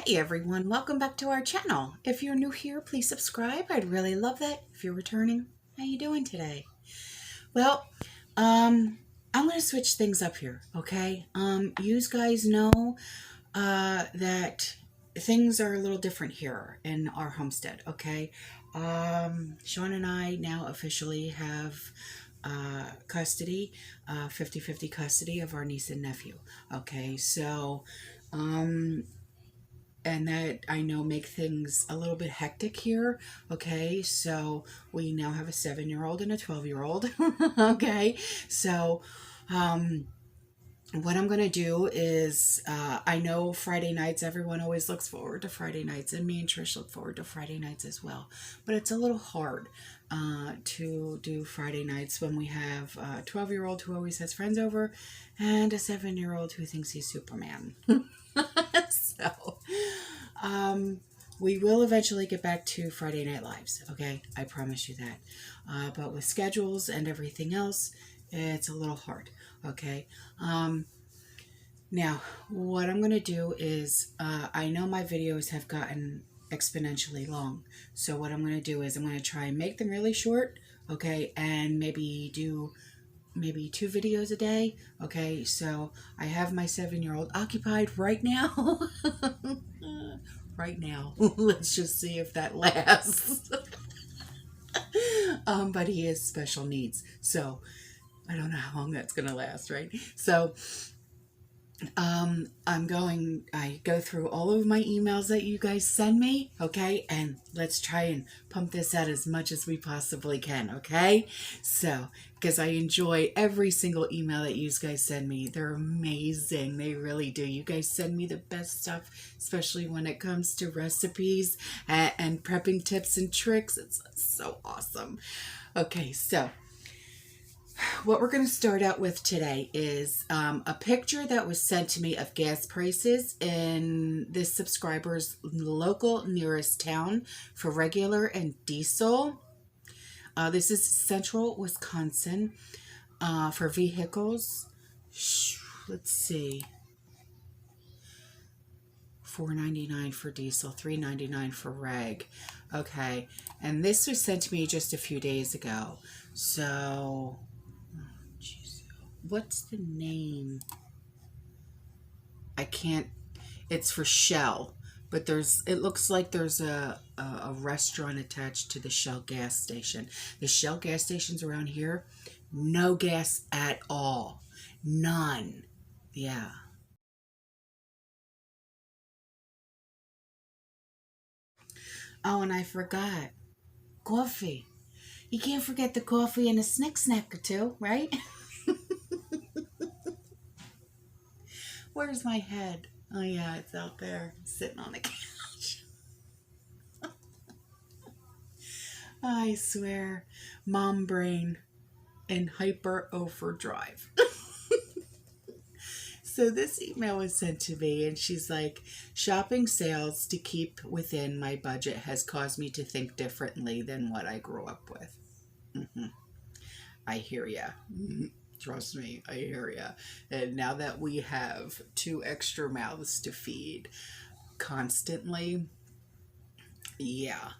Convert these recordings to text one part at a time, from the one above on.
Hey everyone, welcome back to our channel. If you're new here, please subscribe. I'd really love that. If you're returning, how you doing today? Well, I'm going to switch things up here, okay? You guys know that things are a little different here in our homestead, okay? Sean and I now officially have custody, 50-50 custody of our niece and nephew, okay? So, and that I know make things a little bit hectic here. Okay, so we now have a 7-year-old and a 12-year-old. Okay, so what I'm going to do is I know Friday nights, everyone always looks forward to Friday nights, and me and Trish look forward to Friday nights as well. But it's a little hard to do Friday nights when we have a 12-year-old who always has friends over and a 7-year-old who thinks he's Superman. So, we will eventually get back to Friday Night Lives, okay? I promise you that. But with schedules and everything else, it's a little hard, okay? Now, what I'm going to do is, I know my videos have gotten exponentially long. So what I'm going to do is I'm going to try and make them really short, okay? And maybe do 2 videos a day. Okay, so I have my 7-year-old occupied right now. Right now. Let's just see if that lasts. But he has special needs, so I don't know how long that's gonna last, right? So I go through all of my emails that you guys send me, okay? And let's try and pump this out as much as we possibly can, okay? So, because I enjoy every single email that you guys send me. They're amazing. They really do. You guys send me the best stuff, especially when it comes to recipes and prepping tips and tricks. It's so awesome. Okay, so what we're going to start out with today is a picture that was sent to me of gas prices in this subscriber's local nearest town for regular and diesel. This is central Wisconsin for vehicles. Let's see. $4.99 for diesel, $3.99 for reg. Okay, and this was sent to me just a few days ago. So what's the name? I can't, it's for Shell, but it looks like there's a restaurant attached to the Shell gas station. The Shell gas stations around here, no gas at all. None. Yeah. Oh, and I forgot. Coffee. You can't forget the coffee and a snack or two, right? Where's my head? Oh yeah, it's out there, sitting on the couch. I swear, mom brain in hyper overdrive. So this email was sent to me, and she's like, shopping sales to keep within my budget has caused me to think differently than what I grew up with. I hear ya. Trust me, I hear ya. And now that we have 2 extra mouths to feed constantly, yeah,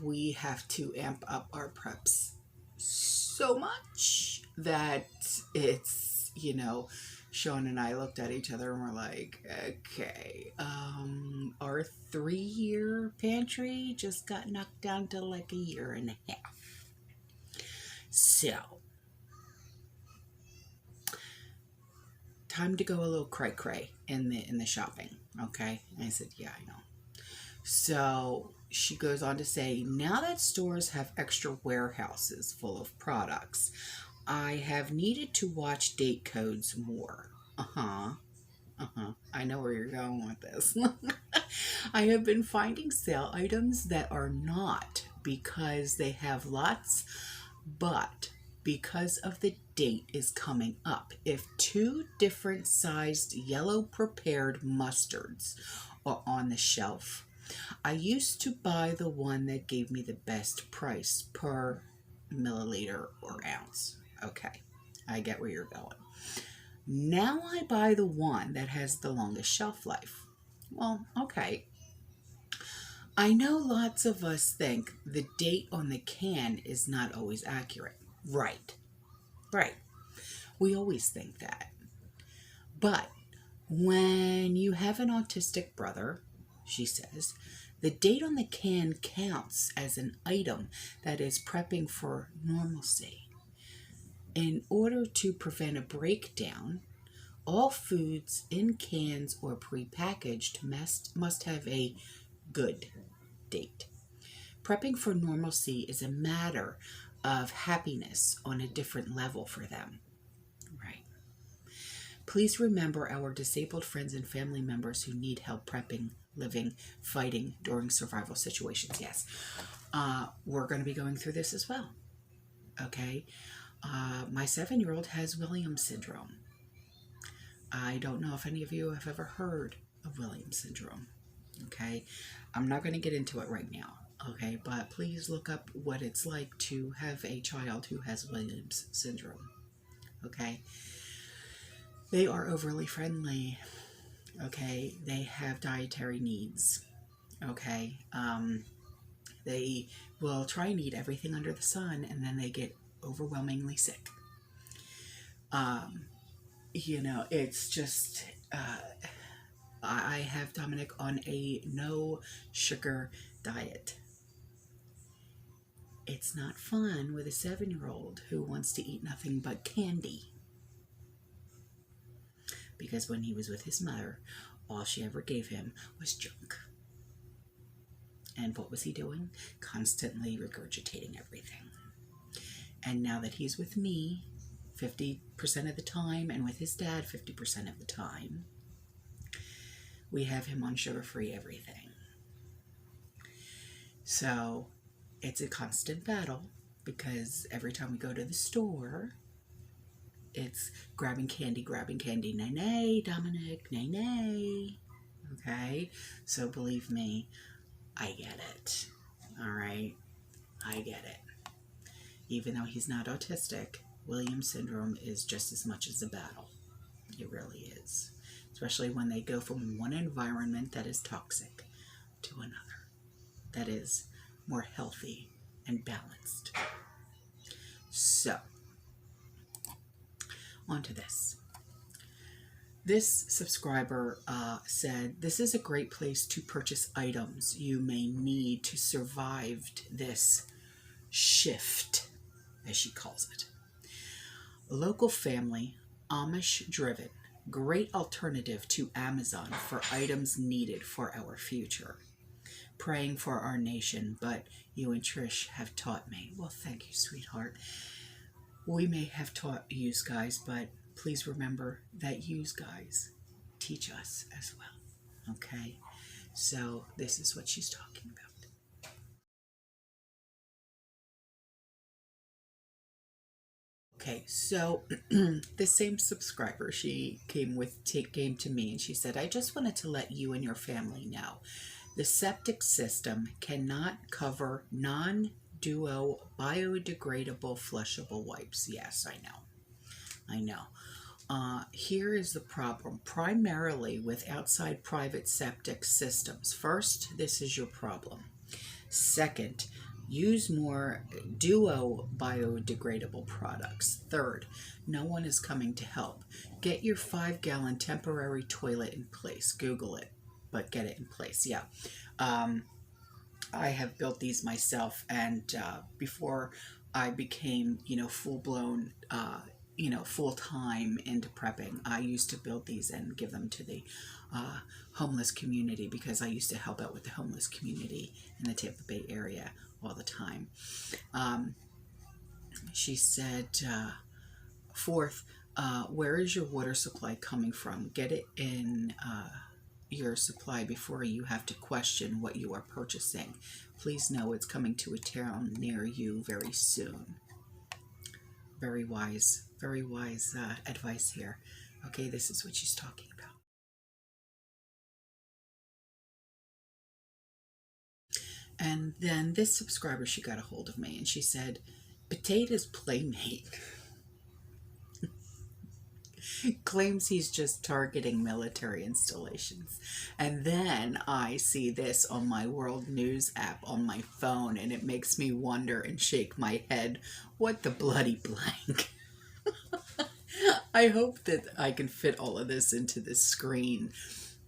we have to amp up our preps so much that it's, Sean and I looked at each other and we're like, okay, our 3-year pantry just got knocked down to like a year and a half. So, time to go a little cray-cray in the shopping, okay? And I said, yeah, I know. So she goes on to say, now that stores have extra warehouses full of products, I have needed to watch date codes more. I know where you're going with this. I have been finding sale items that are not because they have lots, but because of the date is coming up. If 2 different sized yellow prepared mustards are on the shelf, I used to buy the one that gave me the best price per milliliter or ounce. Okay, I get where you're going. Now I buy the one that has the longest shelf life. Well, okay. I know lots of us think the date on the can is not always accurate. Right, right. We always think that. But when you have an autistic brother, she says, the date on the can counts as an item that is prepping for normalcy. In order to prevent a breakdown, all foods in cans or prepackaged must have a good date. Prepping for normalcy is a matter of happiness on a different level for them. Right. Please remember our disabled friends and family members who need help prepping, living, fighting during survival situations. Yes, we're going to be going through this as well. Okay. My 7-year-old has Williams syndrome. I don't know if any of you have ever heard of Williams syndrome. Okay. I'm not going to get into it right now. Okay. But please look up what it's like to have a child who has Williams syndrome. Okay. They are overly friendly. Okay. They have dietary needs. Okay. They will try and eat everything under the sun, and then they get overwhelmingly sick. You know, it's just, I have Dominic on a no sugar diet. It's not fun with a 7-year-old who wants to eat nothing but candy. Because when he was with his mother, all she ever gave him was junk. And what was he doing? Constantly regurgitating everything. And now that he's with me 50% of the time, and with his dad 50% of the time, we have him on sugar-free everything. So it's a constant battle, because every time we go to the store, it's grabbing candy, nay, nay, Dominic, nay, nay. Okay? So believe me, I get it. All right? I get it. Even though he's not autistic, Williams syndrome is just as much as a battle. It really is. Especially when they go from one environment that is toxic to another that is more healthy and balanced. So, on to this. This subscriber said, this is a great place to purchase items you may need to survive this shift, as she calls it. Local family, Amish driven, great alternative to Amazon for items needed for our future. Praying for our nation, but you and Trish have taught me. Well, thank you, sweetheart. We may have taught you guys, but please remember that you guys teach us as well. Okay? So this is what she's talking about. Okay, so the same subscriber, she came to me and she said, I just wanted to let you and your family know the septic system cannot cover non-duo biodegradable flushable wipes. Yes, I know. Here is the problem, primarily with outside private septic systems. First, this is your problem. Second, use more duo biodegradable products. Third, no one is coming to help. Get your 5-gallon temporary toilet in place. Google it, but get it in place. Yeah. I have built these myself, and before I became, full-blown, full-time into prepping, I used to build these and give them to the homeless community, because I used to help out with the homeless community in the Tampa Bay area all the time. She said, fourth, where is your water supply coming from? Get it in your supply before you have to question what you are purchasing. Please know it's coming to a town near you very soon. Very wise advice here. Okay, this is what she's talking about. And then this subscriber, she got a hold of me and she said, Potatoes Playmate. Claims he's just targeting military installations. And then I see this on my World News app on my phone, and it makes me wonder and shake my head. What the bloody blank? I hope that I can fit all of this into this screen,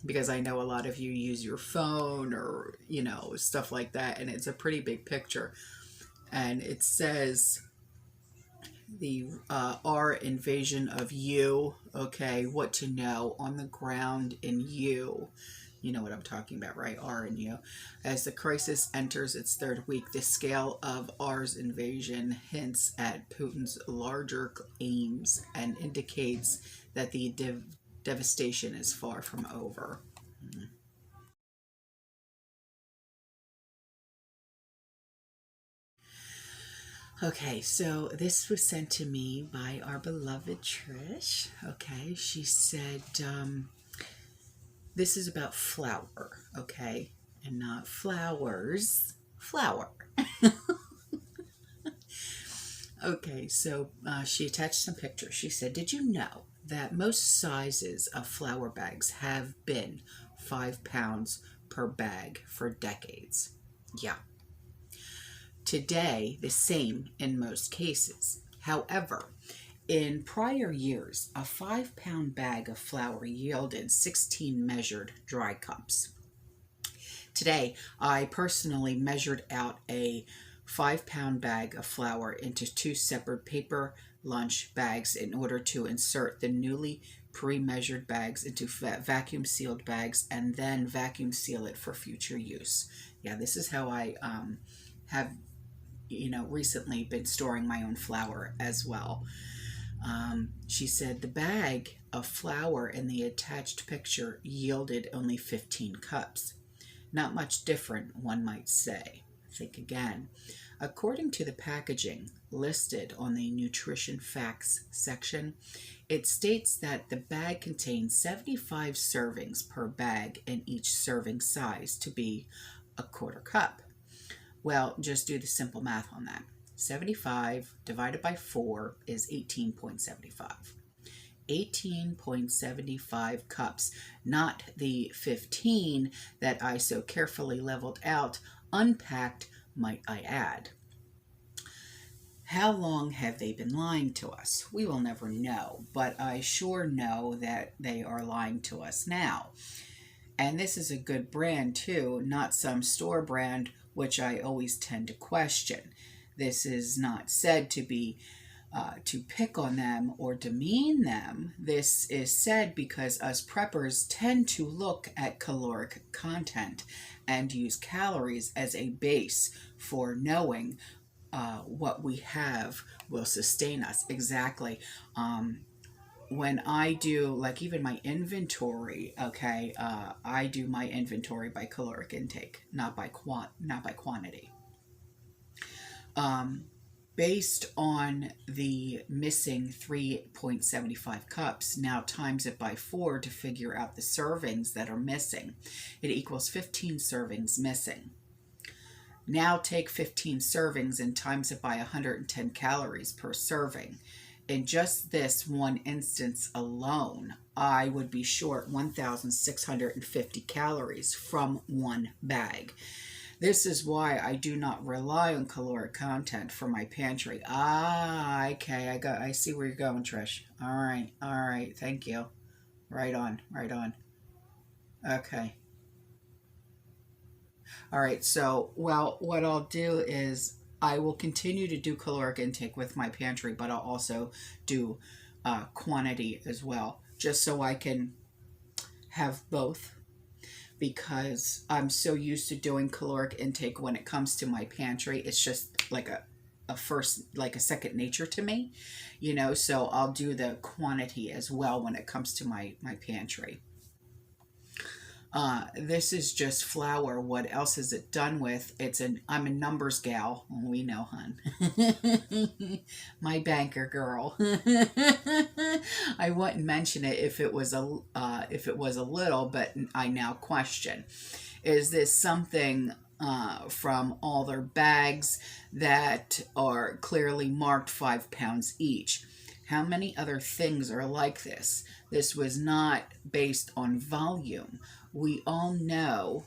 because I know a lot of you use your phone or, stuff like that, and it's a pretty big picture. And it says the R invasion of you, okay, what to know on the ground in you. You know what I'm talking about, right? R and U. As the crisis enters its third week, the scale of R's invasion hints at Putin's larger aims and indicates that the devastation is far from over. Okay, so this was sent to me by our beloved Trish. Okay, she said, this is about flour, okay, and not flowers, flour. Okay, so she attached some pictures. She said, did you know that most sizes of flour bags have been 5 pounds per bag for decades? Yeah. Today, the same in most cases. However, in prior years, a 5-pound bag of flour yielded 16 measured dry cups. Today, I personally measured out a 5-pound bag of flour into 2 separate paper lunch bags in order to insert the newly pre-measured bags into vacuum sealed bags and then vacuum seal it for future use. Yeah, this is how I have recently been storing my own flour as well. She said the bag of flour in the attached picture yielded only 15 cups. Not much different, one might say. Think again. According to the packaging listed on the nutrition facts section, it states that the bag contains 75 servings per bag and each serving size to be a quarter cup. Well, just do the simple math on that. 75 divided by 4 is 18.75. 18.75 cups, not the 15 that I so carefully leveled out, unpacked, might I add. How long have they been lying to us? We will never know, but I sure know that they are lying to us now. And this is a good brand too, not some store brand, which I always tend to question. This is not said to be to pick on them or demean them. This is said because us preppers tend to look at caloric content and use calories as a base for knowing what we have will sustain us. Exactly. When I do, like, even my inventory, okay, I do my inventory by caloric intake, not by quantity. Based on the missing 3.75 cups, now times it by 4 to figure out the servings that are missing. It equals 15 servings missing. Now take 15 servings and times it by 110 calories per serving. In just this one instance alone, I would be short 1,650 calories from one bag. This is why I do not rely on caloric content for my pantry. Ah, okay, I see where you're going, Trish. All right, thank you. Right on. Okay. All right, so, well, what I'll do is I will continue to do caloric intake with my pantry, but I'll also do quantity as well, just so I can have both, because I'm so used to doing caloric intake when it comes to my pantry. It's just like a second nature to me, so I'll do the quantity as well when it comes to my pantry. This is just flour. What else is it done with? I'm a numbers gal. We know, hun. My banker girl. I wouldn't mention it if it was a little, but I now question: is this something from all their bags that are clearly marked 5 pounds each? How many other things are like this? This was not based on volume. We all know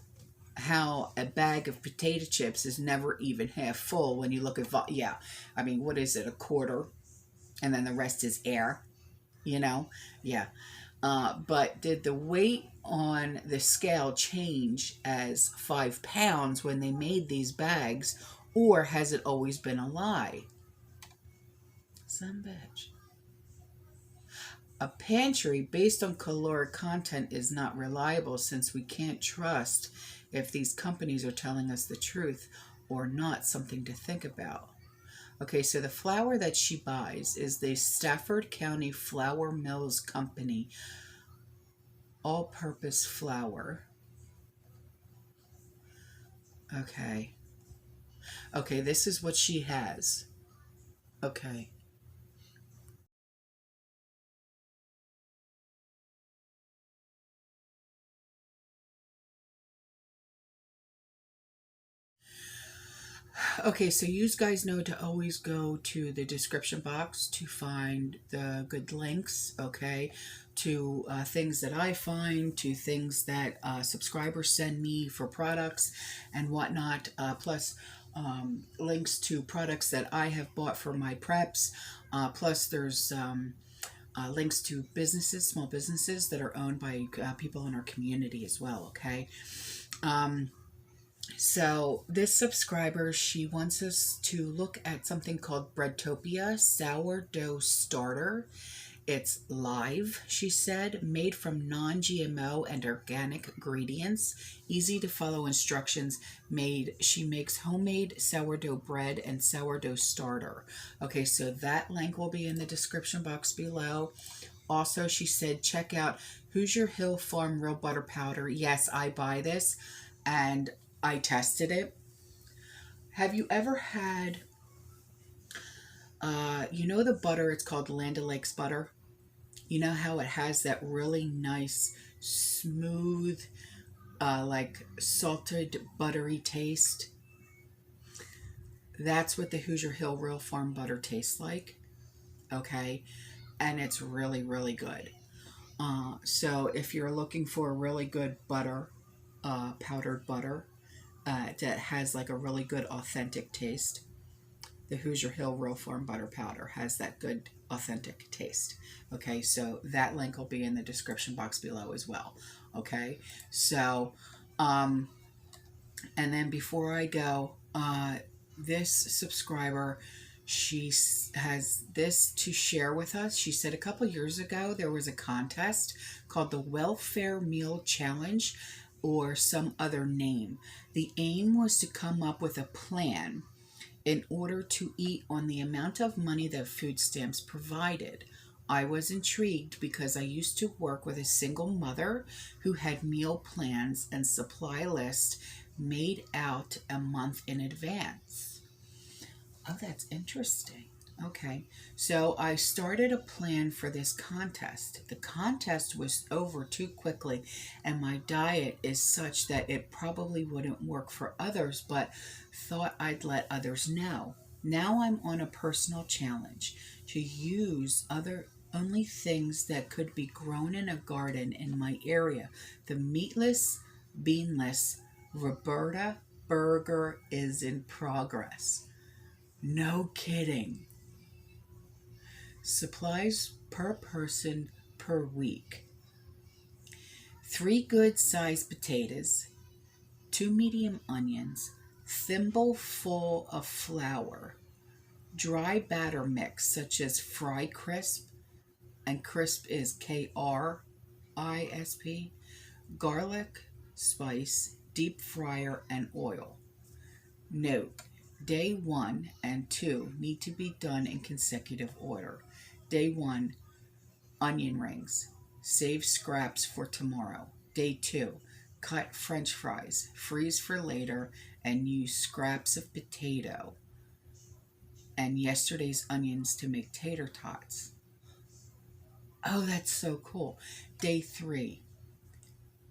how a bag of potato chips is never even half full when you look at yeah, I mean, what is it, a quarter, and then the rest is air, you know? Yeah. But did the weight on the scale change as 5 pounds when they made these bags, or has it always been a lie? Some bitch. A pantry based on caloric content is not reliable, since we can't trust if these companies are telling us the truth or not. Something to think about. Okay, so the flour that she buys is the Stafford County Flour Mills Company all-purpose flour. Okay. Okay, this is what she has. Okay. Okay, so you guys know to always go to the description box to find the good links, okay, to things that I find, to things that subscribers send me for products and whatnot, plus links to products that I have bought for my preps. Plus, there's links to businesses, small businesses that are owned by people in our community as well, okay? So this subscriber, she wants us to look at something called Breadtopia sourdough starter. It's live, she said, made from non-GMO and organic ingredients, easy to follow instructions. She makes homemade sourdough bread and sourdough starter. Okay, so that link will be in the description box below. Also, she said, check out Hoosier Hill Farm Real Butter Powder. Yes, I buy this, and I tested it. Have you ever had, you know the butter, it's called Land O'Lakes butter? You know how it has that really nice, smooth, like salted, buttery taste? That's what the Hoosier Hill Real Farm butter tastes like, okay? And it's really, really good. So if you're looking for a really good butter, powdered butter, that has like a really good authentic taste, the Hoosier Hill Real Farm Butter Powder has that good authentic taste. Okay, so that link will be in the description box below as well. Okay, so and then before I go, this subscriber, she has this to share with us. She said a couple years ago there was a contest called the Welfare Meal Challenge, or some other name. The aim was to come up with a plan in order to eat on the amount of money that food stamps provided. I was intrigued because I used to work with a single mother who had meal plans and supply lists made out a month in advance. Oh, that's interesting. Okay, so I started a plan for this contest. The contest was over too quickly, and my diet is such that it probably wouldn't work for others, but thought I'd let others know. Now I'm on a personal challenge to use only things that could be grown in a garden in my area. The meatless, beanless Roberta-BURGER is in progress. No kidding. Supplies per person per week: 3 good sized potatoes, 2 medium onions, thimble-full of flour, dry batter mix such as Fry-Krisp, and Krisp is KRISP, garlic, spice, deep fryer, and oil. Note: Day 1 and 2 need to be done in consecutive order. Day 1, onion rings. Save scraps for tomorrow. Day 2, cut French fries. Freeze for later and use scraps of potato and yesterday's onions to make tater tots. Oh, that's so cool. Day 3,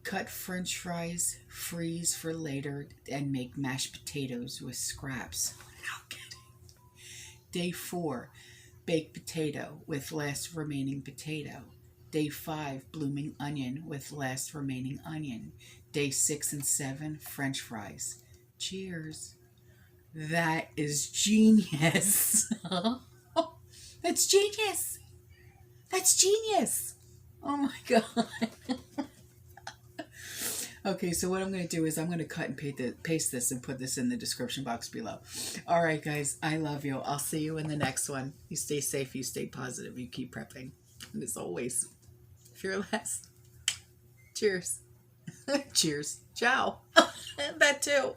cut French fries, freeze for later, and make mashed potatoes with scraps. No kidding. Day 4, baked potato with last remaining potato. Day 5, blooming onion with last remaining onion. Day 6 and 7, French fries. Cheers. That is genius. That's genius. That's genius. Oh my God. Okay, so what I'm going to do is I'm going to cut and paste this and put this in the description box below. All right, guys, I love you. I'll see you in the next one. You stay safe, you stay positive, you keep prepping. And as always, fearless. Cheers. Cheers. Ciao. That too.